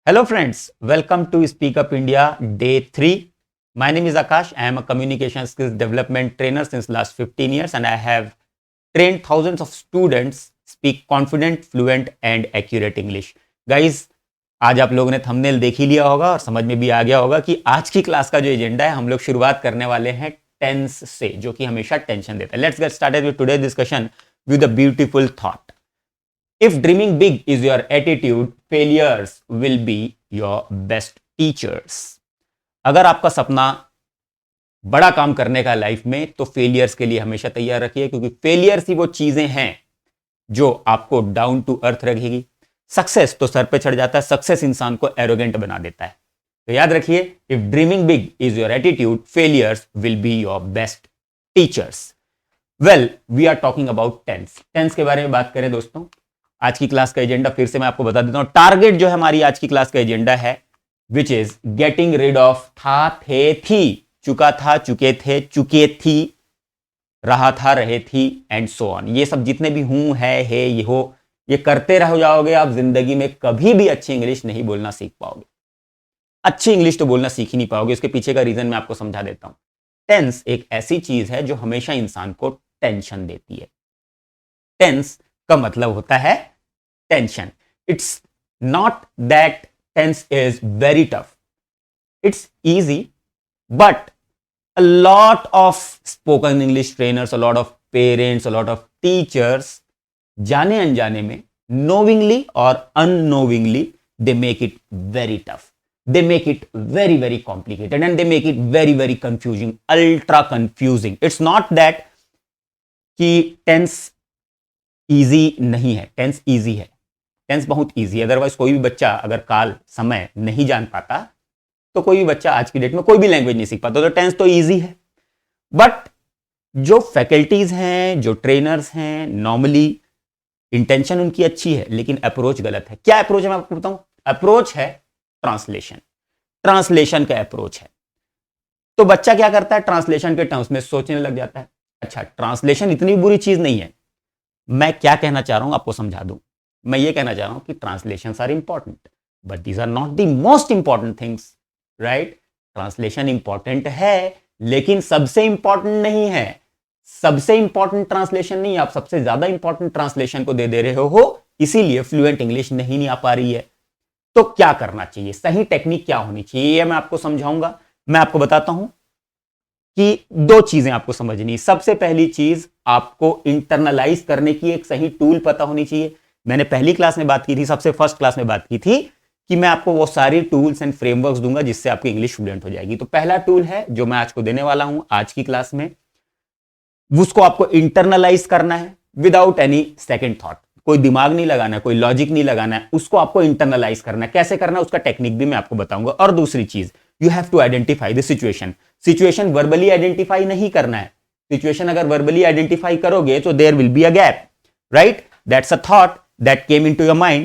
Hello friends, welcome to Speak Up India Day 3. My name is Akash. I am a communication skills development trainer since last 15 years and I have trained thousands of students speak confident, fluent and accurate English. Guys, आज आप लोगों ने thumbnail देख ही लिया होगा और समझ में भी आ गया होगा कि आज की क्लास का जो एजेंडा है हम लोग शुरुआत करने वाले हैं टेंस से, जो कि हमेशा टेंशन देता है. Let's get started with today discussion with a beautiful thought. If dreaming big is your attitude, failures will be your best teachers. अगर आपका सपना बड़ा काम करने का लाइफ में, तो फेलियर्स के लिए हमेशा तैयार रखिए, क्योंकि फेलियर्स ही वो चीजें हैं जो आपको डाउन टू अर्थ रखेगी. सक्सेस तो सर पे चढ़ जाता है, सक्सेस इंसान को एरोगेंट बना देता है. तो याद रखिए, if dreaming big is your attitude, failures will be your best teachers. Well, we are talking about tense. Tense के बारे में बात करें दोस्तों, आज की क्लास का एजेंडा फिर से मैं आपको बता देता हूं. टारगेट जो है हमारी आज की क्लास का एजेंडा है, which is getting rid of था, थे, थी, चुका था, चुके थे, चुके थी, रहा था, रहे थी एंड सो ऑन. ये सब जितने भी हूं, है, ये हो, ये करते रह जाओगे, आप जिंदगी में कभी भी अच्छी इंग्लिश नहीं बोलना सीख पाओगे. अच्छी इंग्लिश तो बोलना सीख ही नहीं पाओगे. उसके पीछे का रीजन मैं आपको समझा देता हूं. टेंस एक ऐसी चीज है जो हमेशा इंसान को टेंशन देती है. टेंस का मतलब होता है tension. It's not that tense is very tough. It's easy, but a lot of spoken English trainers, a lot of parents, a lot of teachers, जाने अनजाने में, knowingly or unknowingly, they make it very tough. They make it very, very complicated and they make it very, very confusing, ultra confusing. It's not that कि tense easy नहीं है. tense easy है. Tense बहुत easy है. Otherwise कोई भी बच्चा अगर काल समय नहीं जान पाता, तो कोई भी बच्चा आज की डेट में कोई भी लैंग्वेज नहीं सीख पाता. तो टेंस तो इजी है. बट जो फैकल्टीज हैं, जो ट्रेनर्स हैं, नॉर्मली इंटेंशन उनकी अच्छी है, लेकिन अप्रोच गलत है. क्या अप्रोच है मैं आपको बताऊं. अप्रोच है ट्रांसलेशन. ट्रांसलेशन का अप्रोच है. तो बच्चा क्या करता है, ट्रांसलेशन के टर्म्स में सोचने लग जाता है. अच्छा, ट्रांसलेशन इतनी बुरी चीज नहीं है. मैं क्या कहना चाह रहा हूं आपको समझा दूं. मैं ये कहना चाह रहा हूं कि translations are important, but these are not the most important things. Right. Translation important है, लेकिन सबसे इंपॉर्टेंट नहीं है. सबसे इंपॉर्टेंट ट्रांसलेशन नहीं, आप सबसे ज्यादा इंपॉर्टेंट ट्रांसलेशन को दे दे रहे हो, इसीलिए फ्लुएंट इंग्लिश नहीं आ पा रही है. तो क्या करना चाहिए, सही टेक्निक क्या होनी चाहिए, ये मैं आपको समझाऊंगा. मैं आपको बताता हूं कि दो चीजें आपको समझनी. सबसे पहली चीज, आपको इंटरनलाइज करने की एक सही टूल पता होनी चाहिए. मैंने पहली क्लास में बात की थी, सबसे फर्स्ट क्लास में बात की थी कि मैं आपको वो सारी टूल्स एंड फ्रेमवर्क्स दूंगा जिससे आपकी इंग्लिश फ्लुएंट हो जाएगी. तो पहला टूल है जो मैं आज को देने वाला हूं आज की क्लास में, उसको आपको इंटरनलाइज करना है विदाउट एनी सेकंड थॉट. कोई दिमाग नहीं लगाना है, कोई लॉजिक नहीं लगाना है, उसको आपको इंटरनलाइज करना है. कैसे करना है उसका टेक्निक भी मैं आपको बताऊंगा. और दूसरी चीज, you have to identify the situation. Situation verbally identify नहीं करना है. सिचुएशन अगर वर्बली आइडेंटिफाई करोगे तो there will be a gap. Right. That's a thought that came into your mind.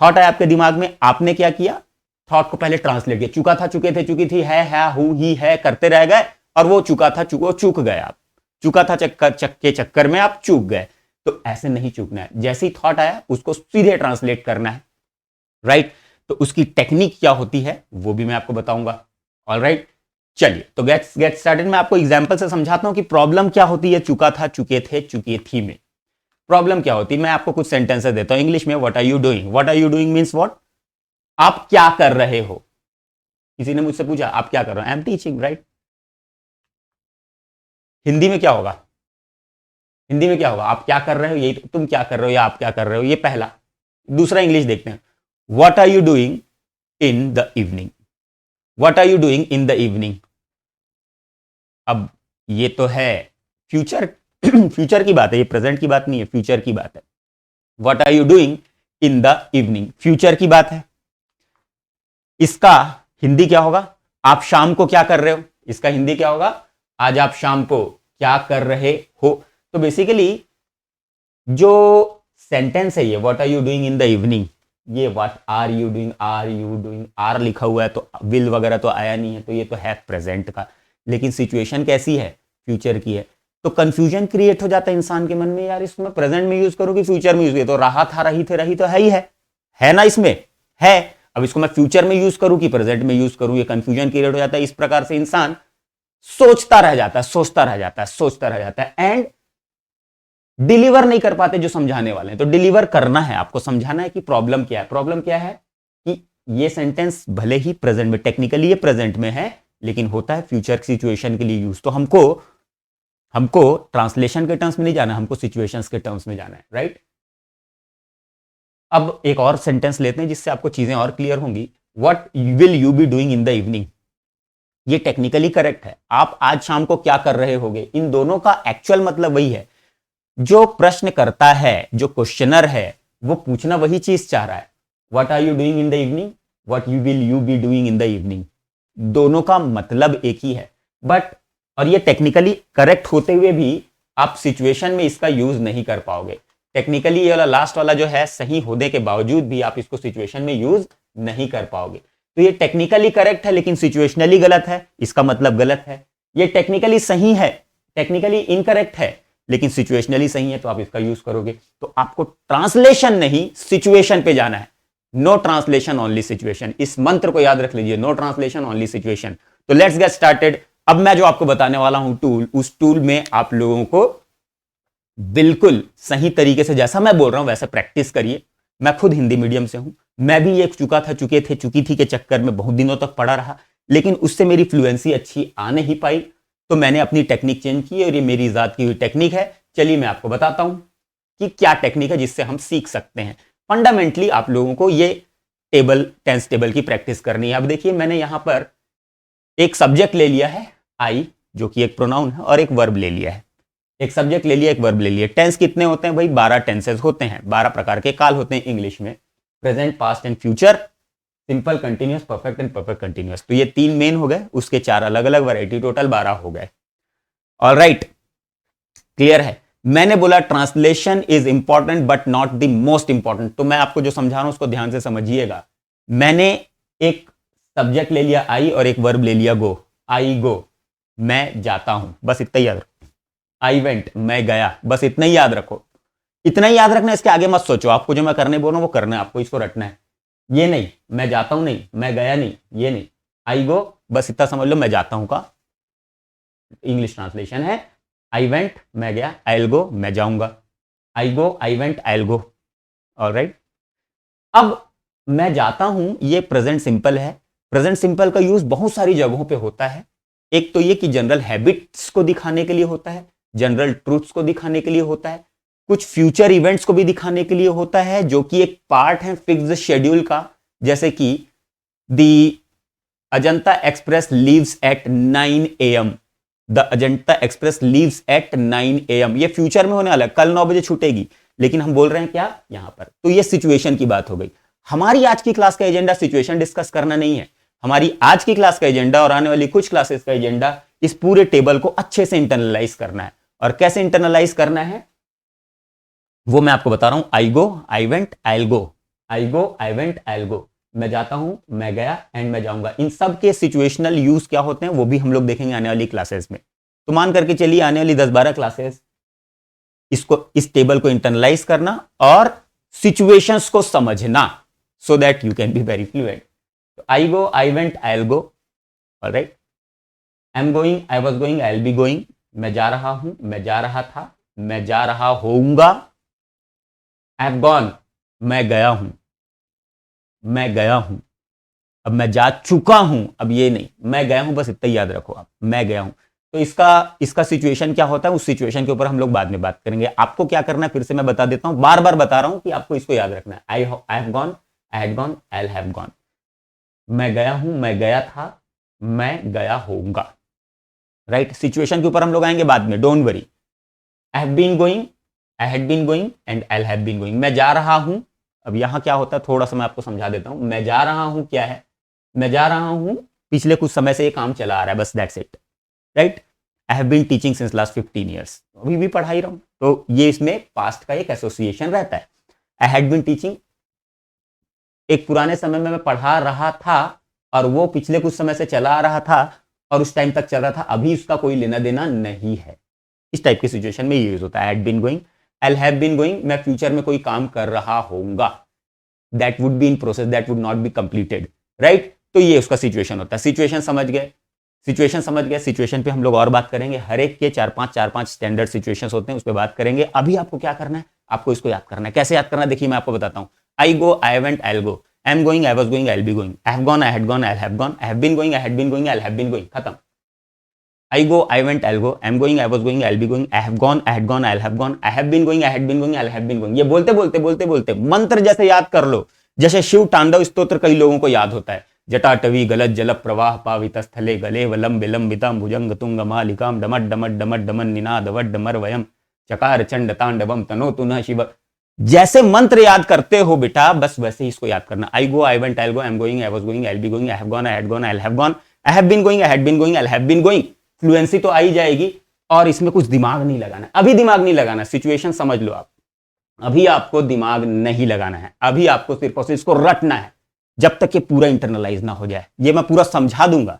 Thought है आपके दिमाग में, आपने क्या किया, थॉट को पहले ट्रांसलेट किया. चुका था, चुके थे, चुकी थी, है, हु, ही, है, करते रह गए, और वो चुका था, चूक गए आप. चुका था के चक्कर में आप चूक गए. तो ऐसे नहीं चूकना है. जैसे ही थॉट आया उसको सीधे ट्रांसलेट करना है. राइट. तो उसकी टेक्निक क्या होती है वो भी मैं आपको बताऊंगा. ऑलराइट, चलिए तो गेट स्टार्टेड. मैं आपको एग्जांपल से समझाता हूं कि प्रॉब्लम क्या होती है चुका था, चुके थे, चुकी थी में. प्रॉब्लम क्या होती है, मैं आपको कुछ सेंटेंसेस देता हूं इंग्लिश में. What are you doing. What are you doing means what, आप क्या कर रहे हो. किसी ने मुझसे पूछा आप क्या कर रहे हो, I am teaching. Right. Hindi में क्या होगा, हिंदी में क्या होगा, आप क्या कर रहे हो, यही तुम क्या कर रहे हो या आप क्या कर रहे हो. ये पहला. दूसरा इंग्लिश देखते हैं. What are you doing in the evening. What are you doing in the evening. अब ये तो है फ्यूचर फ्यूचर की बात है, ये प्रेजेंट की बात नहीं है, फ्यूचर की बात है. What are you doing in the evening, future की बात है. इसका हिंदी क्या होगा, आप शाम को क्या कर रहे हो. इसका हिंदी क्या होगा, आज आप शाम को क्या कर रहे हो. तो बेसिकली जो सेंटेंस है ये, what are you doing in the evening, ये what are you doing, are you doing, R लिखा हुआ है तो विल वगैरह तो आया नहीं है, तो ये तो है प्रेजेंट का. लेकिन सिचुएशन कैसी है, फ्यूचर की है. तो कंफ्यूजन क्रिएट हो जाता है इंसान के मन में, यार इसमें प्रेजेंट में यूज करो कि फ्यूचर में यूज करो. तो रहा था, रही थे, रही तो है ही है ना, इसमें है. अब इसको मैं फ्यूचर में यूज करूं कि प्रेजेंट में यूज करूं, ये कंफ्यूजन क्रिएट हो जाता है। इस प्रकार से इंसान सोचता रह जाता है, सोचता रह जाता है, सोचता रह जाता है एंड डिलीवर नहीं कर पाते जो समझाने वाले हैं। तो डिलीवर करना है, आपको समझाना है कि प्रॉब्लम क्या है। प्रॉब्लम क्या है कि ये सेंटेंस भले ही प्रेजेंट में, टेक्निकली ये प्रेजेंट में है, लेकिन होता है फ्यूचर सिचुएशन के लिए यूज। तो हमको ट्रांसलेशन के टर्म्स में नहीं जाना, हमको सिचुएशंस के टर्म्स में जाना है, राइट। अब एक और सेंटेंस लेते हैं जिससे आपको चीजें और क्लियर होंगी। What will you be doing in the evening, ये टेक्निकली करेक्ट है, आप आज शाम को क्या कर रहे होगे। इन दोनों का एक्चुअल मतलब वही है। जो प्रश्न करता है, जो क्वेश्चनर है, वो पूछना वही चीज चाह रहा है। What are you doing in the evening, what you will you be doing in the evening, दोनों का मतलब एक ही है। बट और ये टेक्निकली करेक्ट होते हुए भी आप सिचुएशन में इसका यूज नहीं कर पाओगे। टेक्निकली ये वाला लास्ट वाला जो है सही होने के बावजूद भी आप इसको सिचुएशन में यूज नहीं कर पाओगे। तो ये टेक्निकली करेक्ट है लेकिन सिचुएशनली गलत है, इसका मतलब गलत है। ये टेक्निकली सही है, टेक्निकली इनकरेक्ट है, लेकिन सिचुएशनली सही है, तो आप इसका यूज करोगे। तो आपको ट्रांसलेशन नहीं, सिचुएशन पे जाना है। नो ट्रांसलेशन ओनली सिचुएशन, इस मंत्र को याद रख लीजिए, नो ट्रांसलेशन ओनली सिचुएशन। तो लेट्स गेट स्टार्टेड। अब मैं जो आपको बताने वाला हूं टूल, उस टूल में आप लोगों को बिल्कुल सही तरीके से जैसा मैं बोल रहा हूं वैसे प्रैक्टिस करिए। मैं खुद हिंदी मीडियम से हूं, मैं भी ये चुकी थी के चक्कर में बहुत दिनों तक पढ़ा रहा, लेकिन उससे मेरी फ्लुएंसी अच्छी आ नहीं पाई। तो मैंने अपनी टेक्निक चेंज की और ये मेरी इजाद की हुई टेक्निक है। चलिए मैं आपको बताता हूं कि क्या टेक्निक है जिससे हम सीख सकते हैं। फंडामेंटली आप लोगों को ये टेंस टेबल की प्रैक्टिस करनी है। अब देखिए, मैंने यहां पर एक सब्जेक्ट ले लिया है आई, जो कि एक प्रोनाउन है, और एक वर्ब ले लिया है। एक सब्जेक्ट ले लिया, एक वर्ब ले लिया। टेंस कितने होते हैं भाई? 12 टेंसेस होते हैं, 12 प्रकार के काल होते हैं इंग्लिश में। Present, past and future, simple, continuous, perfect and perfect continuous. तो ये 3 मेन हो गए, उसके 4 अलग अलग वैरायटी, टोटल 12 हो गए। ऑलराइट, क्लियर है। मैंने बोला translation is important but not the most important. तो मैं आपको जो समझा रहा हूं उसको ध्यान से समझिएगा। मैंने एक सब्जेक्ट ले लिया आई और एक वर्ब ले लिया गो। आई गो, मैं जाता हूं, बस इतना ही याद रखो। आई वेंट, मैं गया, बस इतना ही याद रखो। इतना ही याद रखना, इसके आगे मत सोचो। आपको जो मैं करने बोल रहा हूं वो करना है, आपको इसको रटना है। ये नहीं मैं जाता हूं, नहीं मैं गया, नहीं ये नहीं। आई गो, बस इतना समझ लो, मैं जाता हूं का इंग्लिश ट्रांसलेशन है। आई वेंट, मैं गया, आई विल गो, मैं जाऊंगा। I go, I went, I will go. Alright, अब मैं जाता हूं, ये प्रेजेंट सिंपल है। प्रेजेंट सिंपल का यूज बहुत सारी जगहों पे होता है। एक तो ये कि जनरल हैबिट्स को दिखाने के लिए होता है, जनरल ट्रूथ्स को दिखाने के लिए होता है, कुछ फ्यूचर इवेंट्स को भी दिखाने के लिए होता है, जो कि एक पार्ट है फिक्स्ड शेड्यूल का। जैसे कि the Ajanta Express leaves at 9 AM, the Ajanta Express leaves at 9 AM। ये फ्यूचर में होने वाला है, कल 9 बजे छूटेगी, लेकिन हम बोल रहे हैं क्या यहां पर। तो ये सिचुएशन की बात हो गई। हमारी आज की क्लास का एजेंडा सिचुएशन डिस्कस करना नहीं है। हमारी आज की क्लास का एजेंडा और आने वाली कुछ क्लासेस का एजेंडा इस पूरे टेबल को अच्छे से इंटरनलाइज करना है। और कैसे इंटरनलाइज करना है वो मैं आपको बता रहा हूं। I go, I went, I will go. I go, I went, I will go. मैं जाता हूं, मैं गया एंड मैं जाऊंगा। इन सब के सिचुएशनल यूज क्या होते हैं वो भी हम लोग देखेंगे आने वाली क्लासेस में। तो मान करके चलिए आने वाली 10-12 क्लासेस इसको, इस टेबल को इंटरनलाइज करना और सिचुएशंस को समझना, so that you can be very fluent. तो I go, I went, I will go. Alright, I am going, I was going, I will be going. मैं जा रहा हूं, मैं जा रहा था, मैं जा रहा होऊंगा। आई हैव गॉन, मैं गया हूं, मैं गया हूं। अब मैं जा चुका हूं, अब ये नहीं मैं गया हूं, बस इतना ही याद रखो आप, मैं गया हूं। तो इसका सिचुएशन क्या होता है, उस सिचुएशन के ऊपर हम लोग बाद में बात करेंगे। आपको क्या करना है फिर से मैं बता देता हूं, बार बार बता रहा हूं कि आपको इसको याद रखना है। आई have gone, I had gone, I will have gone. मैं गया हूं, मैं गया था, मैं गया होऊंगा। राइट, सिचुएशन के ऊपर हम लोग आएंगे बाद में, don't worry. I have been going, I had been going and I will have been going. मैं जा रहा हूं, अब यहां क्या होता है थोड़ा सा मैं आपको समझा देता हूं। मैं जा रहा हूं क्या है, मैं जा रहा हूं पिछले कुछ समय से ये काम चला आ रहा है, बस that's it. Right, I have been teaching since last 15 years, अभी भी पढ़ा ही रहा हूं। तो ये इसमें पास्ट का एक एसोसिएशन रहता है। आई हैड बीन टीचिंग, एक पुराने समय में मैं पढ़ा रहा था और वो पिछले कुछ समय से चला आ रहा था और उस टाइम तक चल रहा था, अभी उसका कोई लेना देना नहीं है। इस टाइप की सिचुएशन में ये यूज होता है। I had been going, I will have been going, मैं फ्यूचर में कोई काम कर रहा होऊंगा। That would be in process, that would not be completed, right. तो ये उसका सिचुएशन होता है। सिचुएशन समझ गए, सिचुएशन समझ गए। सिचुएशन पे हम लोग और बात करेंगे, हर एक के चार पांच स्टैंडर्ड सिचुएशंस होते हैं, उस पर बात करेंगे। अभी आपको क्या करना है, आपको इसको याद करना है। कैसे याद करना है, देखिए मैं आपको बताता हूँ। I go, I went, I go, I am going, I was going, I will be going, I have gone, I had gone, I have gone, I have been going, I had been going, I have been going, खत्म। I go, I went, I'll go, I'm going, I was going, I'll be going, I have gone, I had gone, I'll have gone, I have been going, I had been going, I'll have been going। ये बोलते बोलते बोलते बोलते मंत्र जैसे याद कर लो, जैसे शिव तांडव स्तोत्र कई लोगों को याद होता है। जटाटवी गलत जल प्रवाह पावित स्थले गले वलम विलम वितम भुजंग तुंग मालिकाम डमट डमट डमट डमन निनाद वट डमर वयम चकार चंड तांडवम तनो तुनः शिव। जैसे मंत्र याद करते हो बेटा, बस वैसे ही इसको याद करना। I go, I went, I go, I am going, I was going, I will be going, I have gone, I had gone, I have gone, I have been going, I had been going, I have been going. Fluency तो आई जाएगी और इसमें कुछ दिमाग नहीं लगाना। अभी दिमाग नहीं लगाना, सिचुएशन समझ लो आप। अभी आपको दिमाग नहीं लगाना है, अभी आपको सिर्फ और सिर्फ इसको रटना है जब तक ये पूरा इंटरनलाइज ना हो जाए। ये मैं पूरा समझा दूंगा,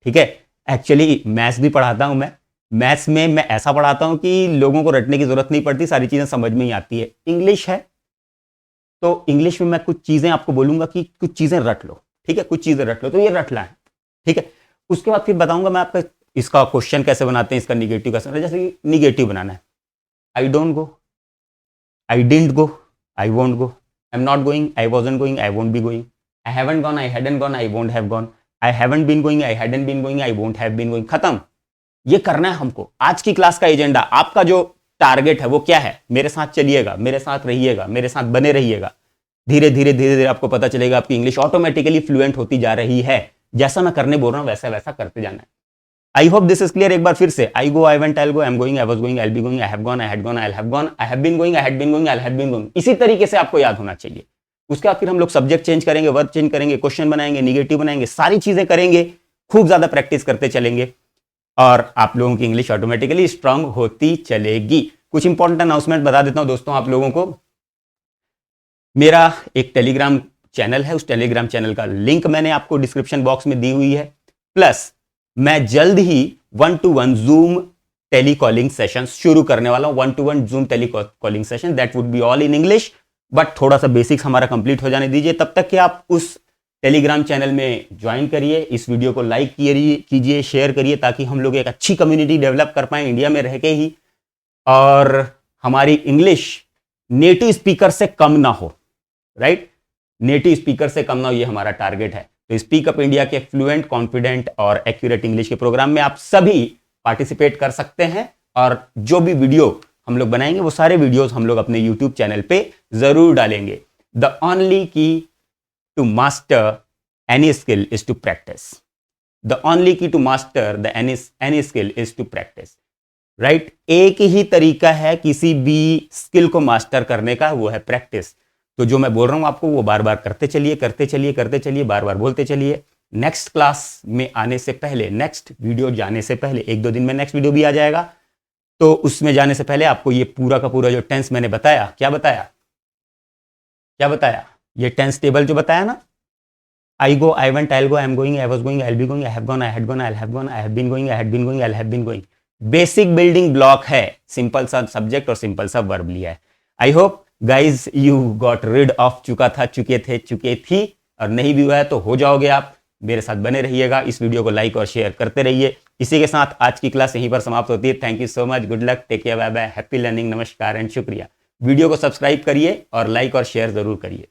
ठीक है। एक्चुअली मैथ्स भी पढ़ाता हूं मैं। मैथ्स में मैं ऐसा पढ़ाता हूं कि लोगों को रटने की जरूरत नहीं पड़ती, सारी चीजें समझ में ही आती है। इंग्लिश है तो इंग्लिश में मैं कुछ चीजें आपको बोलूंगा कि कुछ चीजें रट लो, ठीक है, कुछ चीजें रट लो, तो ये रटना है, ठीक है। उसके बाद फिर बताऊंगा मैं आपका इसका क्वेश्चन कैसे बनाते हैं, इसका निगेटिव कैसे, जैसे कि निगेटिव बनाना है। I don't go, I didn't go, I won't go, I am not going, I wasn't going, I won't be going, I haven't gone, I hadn't gone, I won't have gone, I haven't been going, I hadn't been going, I won't have been going, खत्म। ये करना है हमको। आज की class का agenda, आपका जो टारगेट है वो क्या है, मेरे साथ चलिएगा, मेरे साथ रहिएगा, मेरे साथ बने रहिएगा। धीरे धीरे धीरे धीरे आपको पता चलेगा आपकी इंग्लिश ऑटोमेटिकली फ्लुएंट होती जा रही है। जैसा मैं करने बोल रहा हूं वैसा वैसा करते जाना है। I hope this is clear. एक बार फिर से, I go, I went, I go, I am going, I was going, I will be going, I have gone, I had gone, I have gone, I have been going, I had been going, I have been going. इसी तरीके से आपको याद होना चाहिए। उसके बाद फिर हम लोग सब्जेक्ट चेंज करेंगे, वर्ब चेंज करेंगे, क्वेश्चन बनाएंगे, निगेटिव बनाएंगे, सारी चीजें करेंगे, खूब ज्यादा प्रैक्टिस करते चलेंगे और आप लोगों की इंग्लिश ऑटोमेटिकली स्ट्रांग होती चलेगी। कुछ इंपॉर्टेंट अनाउंसमेंट बता देता हूं दोस्तों आप लोगों को। मेरा एक टेलीग्राम चैनल है, उस टेलीग्राम चैनल का लिंक मैंने आपको डिस्क्रिप्शन बॉक्स में दी हुई है। प्लस मैं जल्द ही 1-to-1 जूम टेलीकॉलिंग सेशन शुरू करने वाला हूं। 1-to-1 zoom telecalling session, that would be all in English, but थोड़ा सा बेसिक्स हमारा कंप्लीट हो जाने दीजिए। तब तक कि आप उस टेलीग्राम चैनल में ज्वाइन करिए, इस वीडियो को लाइक कीजिए, शेयर करिए, ताकि हम लोग एक अच्छी कम्युनिटी डेवलप कर पाए इंडिया में रह के ही, और हमारी इंग्लिश नेटिव स्पीकर से कम ना हो, राइट। नेटिव स्पीकर से कम ना हो, ये हमारा टारगेट है। तो स्पीक अप इंडिया के फ्लुएंट, कॉन्फिडेंट और एक्यूरेट इंग्लिश के प्रोग्राम में आप सभी पार्टिसिपेट कर सकते हैं। और जो भी वीडियो हम लोग बनाएंगे वो सारे वीडियोस हम लोग अपने यूट्यूब चैनल पे जरूर डालेंगे। The only key to master any skill is to practise. The only key to master the any skill is to practise, right. एक ही तरीका है किसी भी स्किल को मास्टर करने का, वो है प्रैक्टिस। तो जो मैं बोल रहा हूं आपको वो बार बार करते चलिए, करते चलिए, करते चलिए, बार बार बोलते चलिए। नेक्स्ट क्लास में आने से पहले, नेक्स्ट वीडियो जाने से पहले, 1-2 दिन में नेक्स्ट वीडियो भी आ जाएगा, तो उसमें जाने से पहले आपको ये पूरा का पूरा जो टेंस मैंने बताया, क्या बताया, ये टेंस टेबल जो बताया ना, I go, I went, I go, I am going, I was going, I will be going, I have gone, I had gone, I have gone, I have been going, I had been going, I have been going. Basic building block है, simple सा subject और simple सा verb लिया है। I hope guys you got rid of चुके थी, और नहीं भी हुआ है तो हो जाओगे आप। मेरे साथ बने रहिएगा, इस वीडियो को लाइक और शेयर करते रहिए। इसी के साथ आज की क्लास यहीं पर समाप्त होती है। Thank you so much, good luck, take care, bye bye, happy learning, नमस्कार एंड शुक्रिया। वीडियो को सब्सक्राइब करिए और लाइक और शेयर जरूर करिए।